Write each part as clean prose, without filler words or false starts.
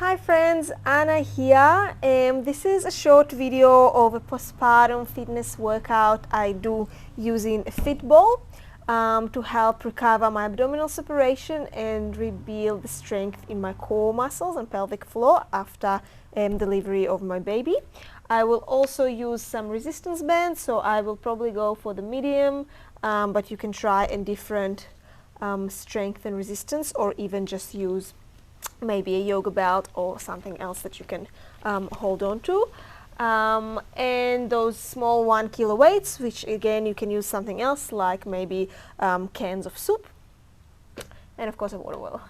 Hi friends, Anna here. This is a short video of a postpartum fitness workout I do using a fitball to help recover my abdominal separation and rebuild the strength in my core muscles and pelvic floor after delivery of my baby. I will also use some resistance bands, so I will probably go for the medium, but you can try a different strength and resistance, or even just use maybe a yoga belt or something else that you can hold on to. And those small 1 kilo weights, which again you can use something else like maybe cans of soup, and of course a water bottle.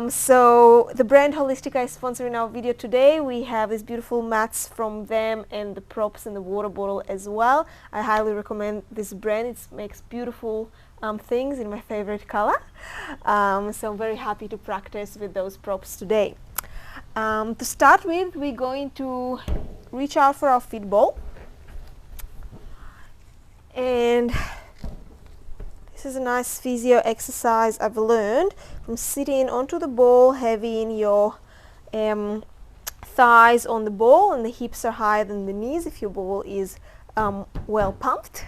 So the brand Holistica is sponsoring our video today. We have these beautiful mats from them and the props and the water bottle as well. I highly recommend this brand. It makes beautiful things in my favorite color. So I'm very happy to practice with those props today. To start with, we're going to reach out for our fitball. And this is a nice physio exercise I've learned from sitting onto the ball, having your thighs on the ball and the hips are higher than the knees if your ball is well pumped.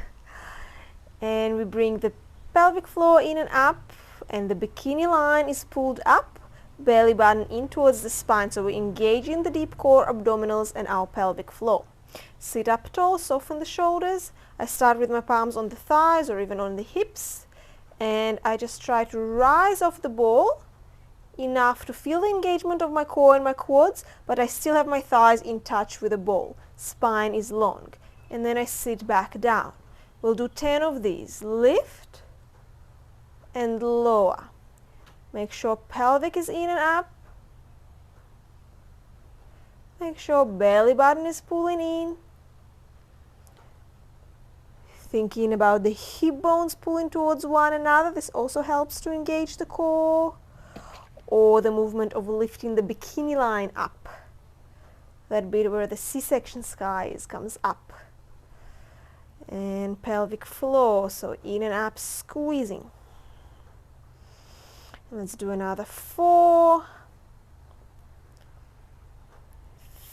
And we bring the pelvic floor in and up, and the bikini line is pulled up, belly button in towards the spine, so we engage in the deep core, abdominals and our pelvic floor. Sit up tall, soften the shoulders. I start with my palms on the thighs or even on the hips, and I just try to rise off the ball enough to feel the engagement of my core and my quads, but I still have my thighs in touch with the ball. Spine is long, and then I sit back down. We'll do 10 of these. Lift and lower. Make sure pelvic is in and up. Make sure belly button is pulling in. Thinking about the hip bones pulling towards one another. This also helps to engage the core. Or the movement of lifting the bikini line up. That bit where the C-section sky is comes up. And pelvic floor, so in and up, squeezing. Let's do another 4,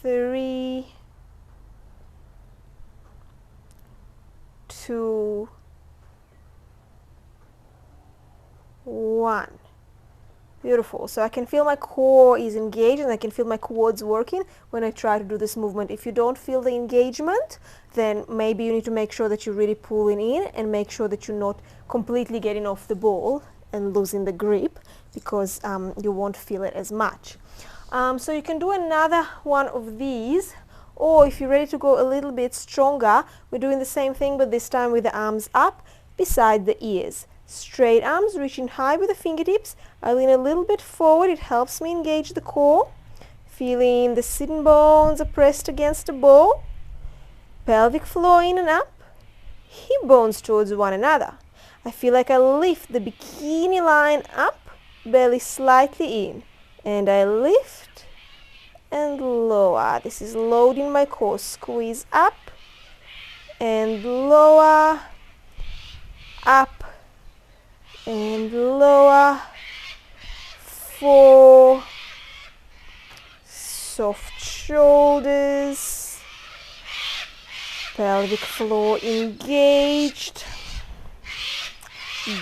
3, 2, 1. Beautiful. So I can feel my core is engaged and I can feel my quads working when I try to do this movement. If you don't feel the engagement, then maybe you need to make sure that you're really pulling in and make sure that you're not completely getting off the ball and losing the grip, because you won't feel it as much. So you can do another one of these, or if you're ready to go a little bit stronger, we're doing the same thing but this time with the arms up beside the ears. Straight arms reaching high with the fingertips. I lean a little bit forward. It helps me engage the core. Feeling the sitting bones are pressed against the ball. Pelvic floor in and up. Hip bones towards one another. I feel like I lift the bikini line up, belly slightly in, and I lift and lower. This is loading my core. Squeeze up and lower, up and lower. 4, soft shoulders, pelvic floor engaged,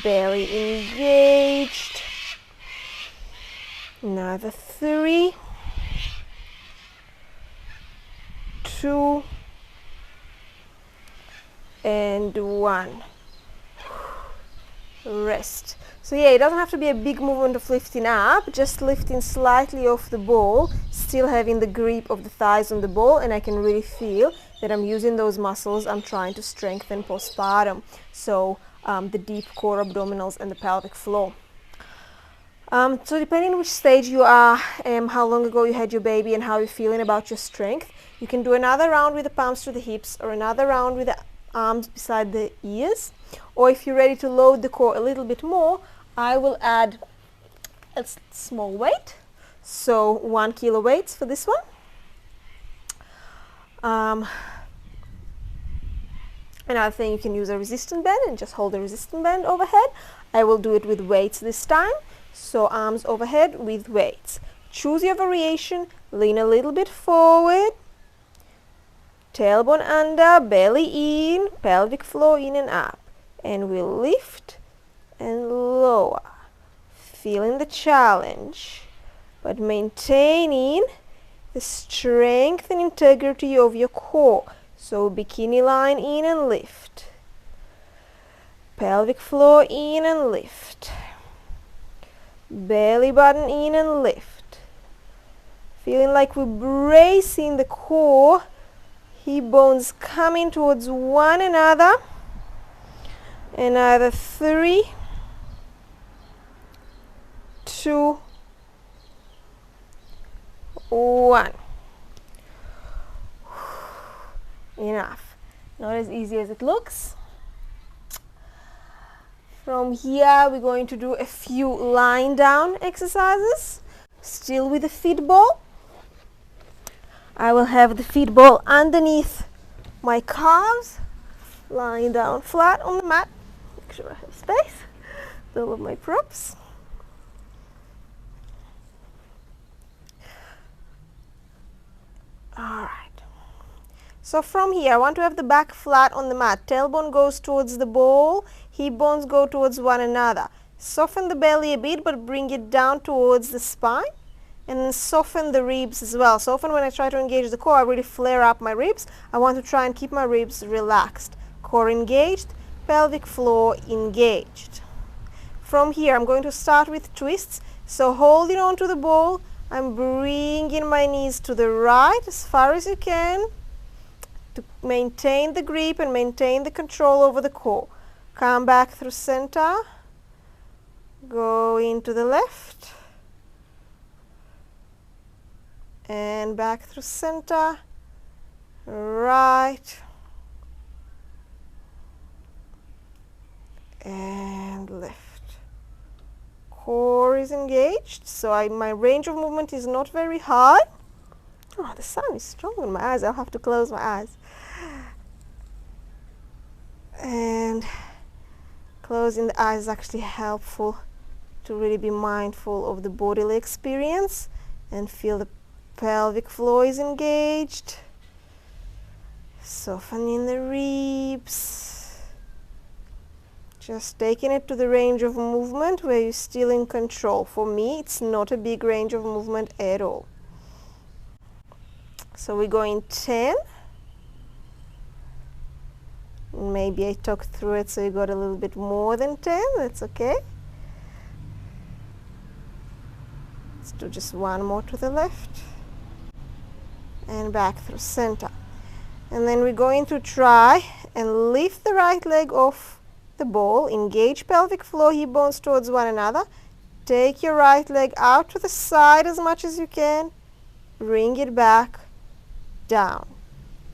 belly engaged. Another 3, 2, and 1. Rest. So yeah, it doesn't have to be a big movement of lifting up, just lifting slightly off the ball, still having the grip of the thighs on the ball, and I can really feel that I'm using those muscles I'm trying to strengthen postpartum. So the deep core, abdominals and the pelvic floor. So depending on which stage you are, how long ago you had your baby and how you're feeling about your strength, you can do another round with the palms to the hips or another round with the arms beside the ears. Or if you're ready to load the core a little bit more, I will add a small weight. So 1 kilo weights for this one. Another thing, you can use a resistance band and just hold the resistance band overhead. I will do it with weights this time. So arms overhead with weights. Choose your variation. Lean a little bit forward. Tailbone under, belly in, pelvic floor in and up. And we lift and lower. Feeling the challenge, but maintaining the strength and integrity of your core. So bikini line in and lift. Pelvic floor in and lift. Belly button in and lift. Feeling like we're bracing the core. Hip bones coming towards one another. Another 3, 2, 1. Enough. Not as easy as it looks. From here, we're going to do a few lying down exercises. Still with the feet ball. I will have the feet ball underneath my calves, lying down flat on the mat. Make sure I have space with all of my props. Alright. So from here, I want to have the back flat on the mat. Tailbone goes towards the ball. Hip bones go towards one another. Soften the belly a bit, but bring it down towards the spine. And then soften the ribs as well. So often when I try to engage the core, I really flare up my ribs. I want to try and keep my ribs relaxed. Core engaged, pelvic floor engaged. From here, I'm going to start with twists. So holding on to the ball, I'm bringing my knees to the right as far as you can to maintain the grip and maintain the control over the core. Come back through center. Go into the left. And back through center, right, and left. Core is engaged, so my range of movement is not very high. Oh, the sun is strong in my eyes. I'll have to close my eyes. And closing the eyes is actually helpful to really be mindful of the bodily experience and feel the pelvic floor is engaged. Softening the ribs. Just taking it to the range of movement where you're still in control. For me, it's not a big range of movement at all. So we're going 10. Maybe I talked through it so you got a little bit more than 10. That's okay. Let's do just one more to the left. And back through center. And then we're going to try and lift the right leg off the ball. Engage pelvic floor, hip bones towards one another. Take your right leg out to the side as much as you can. Bring it back, down.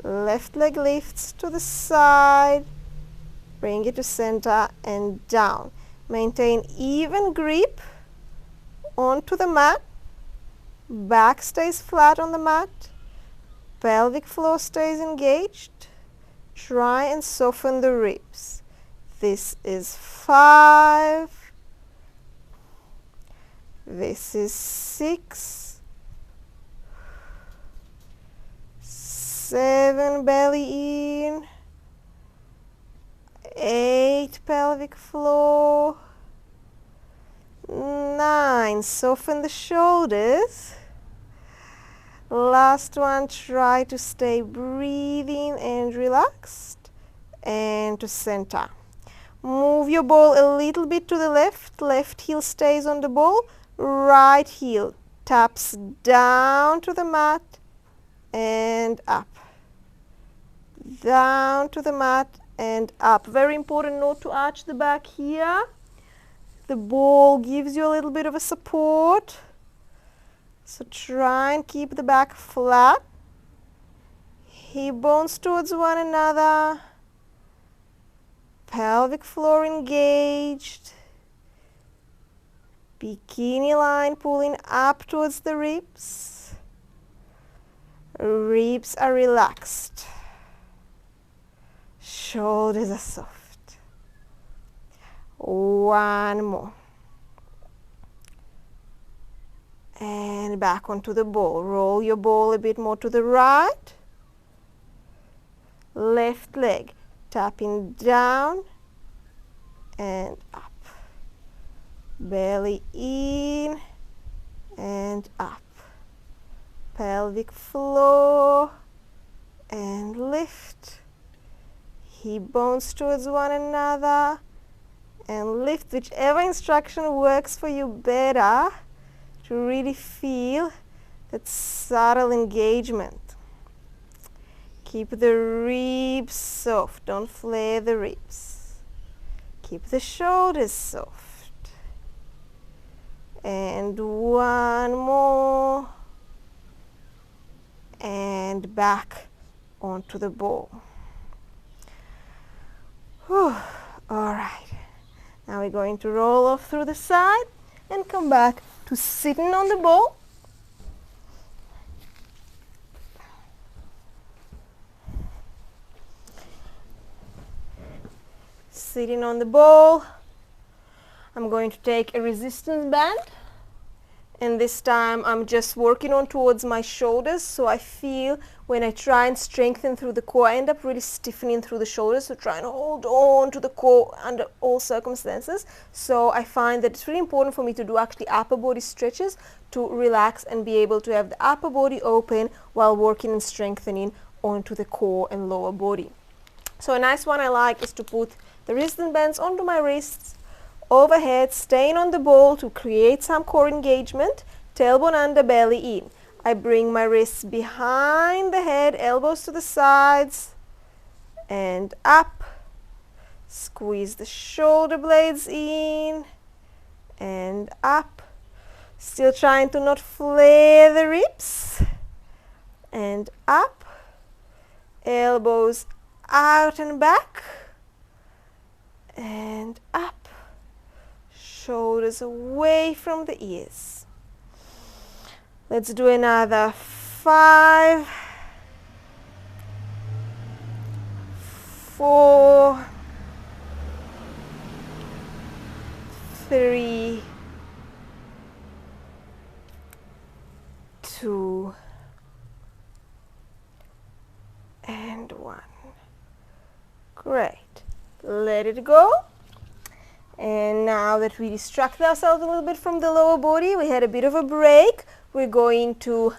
Left leg lifts to the side. Bring it to center and down. Maintain even grip onto the mat. Back stays flat on the mat. Pelvic floor stays engaged. Try and soften the ribs. This is 5. This is 6. 7, belly in. 8, pelvic floor. 9, soften the shoulders. Last one, try to stay breathing and relaxed. And to center. Move your ball a little bit to the left. Left heel stays on the ball. Right heel taps down to the mat and up. Down to the mat and up. Very important not to arch the back here. The ball gives you a little bit of a support. So try and keep the back flat. Hip bones towards one another. Pelvic floor engaged. Bikini line pulling up towards the ribs. Ribs are relaxed. Shoulders are soft. One more. and back onto the ball. Roll your ball a bit more to the right. Left leg, tapping down and up. Belly in and up. Pelvic floor and lift. Hip bones towards one another and lift, whichever instruction works for you better, to really feel that subtle engagement. Keep the ribs soft, don't flare the ribs. Keep the shoulders soft. And one more. And back onto the ball. Whew. All right. Now we're going to roll off through the side and come back to sitting on the ball. Sitting on the ball, I'm going to take a resistance band, and this time I'm just working on towards my shoulders, so I feel when I try and strengthen through the core, I end up really stiffening through the shoulders, so try and hold on to the core under all circumstances. So I find that it's really important for me to do actually upper body stretches to relax and be able to have the upper body open while working and strengthening onto the core and lower body. So a nice one I like is to put the resistance bands onto my wrists, overhead, staying on the ball to create some core engagement, tailbone under, belly in. I bring my wrists behind the head, elbows to the sides, and up. Squeeze the shoulder blades in, and up. Still trying to not flare the ribs, and up. Elbows out and back, and up. Shoulders away from the ears. Let's do another 5, 4, 3, 2, and 1. Great. Let it go. And now that we distracted ourselves a little bit from the lower body, we had a bit of a break. We're going to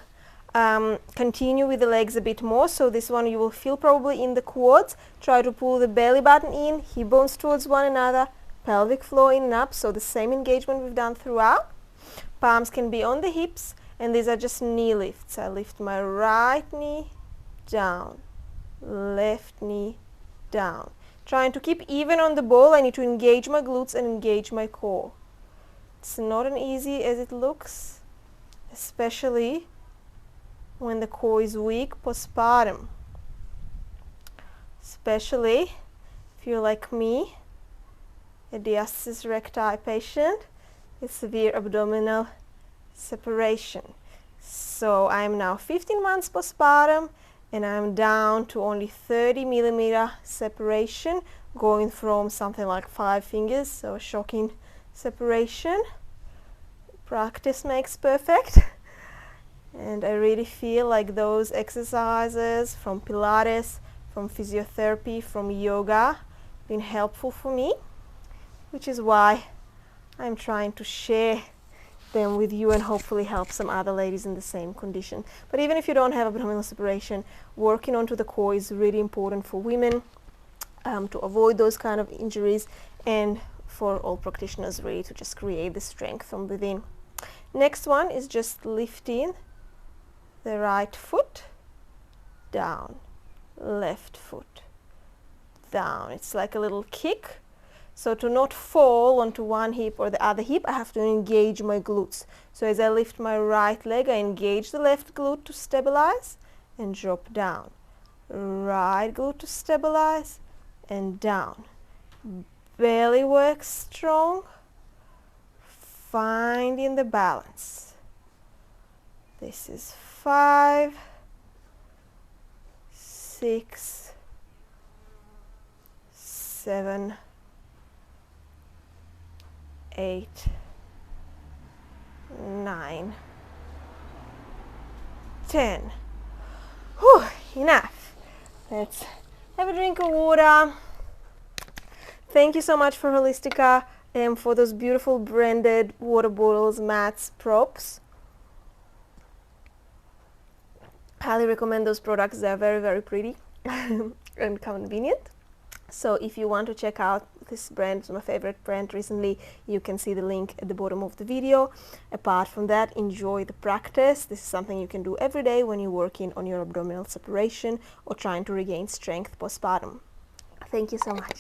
continue with the legs a bit more. So this one you will feel probably in the quads. Try to pull the belly button in, hip bones towards one another, pelvic floor in and up. So the same engagement we've done throughout. Palms can be on the hips, and these are just knee lifts. I lift my right knee down, left knee down. Trying to keep even on the ball. I need to engage my glutes and engage my core. It's not as easy as it looks, especially when the core is weak postpartum. Especially if you're like me, a Diastasis Recti patient with severe abdominal separation. So I'm now 15 months postpartum, and I'm down to only 30 millimeter separation, going from something like 5 fingers, so a shocking separation. Practice makes perfect, and I really feel like those exercises from Pilates, from physiotherapy, from yoga, been helpful for me, which is why I'm trying to share them with you and hopefully help some other ladies in the same condition. But even if you don't have abdominal separation, working onto the core is really important for women to avoid those kind of injuries, and for all practitioners really to just create the strength from within. Next one is just lifting the right foot down, left foot down. It's like a little kick. So to not fall onto one hip or the other hip, I have to engage my glutes. So as I lift my right leg, I engage the left glute to stabilize and drop down. Right glute to stabilize and down. Belly work strong, finding the balance. This is 5, 6, 7, 8, 9, 10. Whew, enough. Let's have a drink of water. Thank you so much for Holistica and for those beautiful branded water bottles, mats, props. Highly recommend those products. They're very, very pretty and convenient. So if you want to check out this brand, it's my favorite brand recently, you can see the link at the bottom of the video. Apart from that, enjoy the practice. This is something you can do every day when you're working on your abdominal separation or trying to regain strength postpartum. Thank you so much.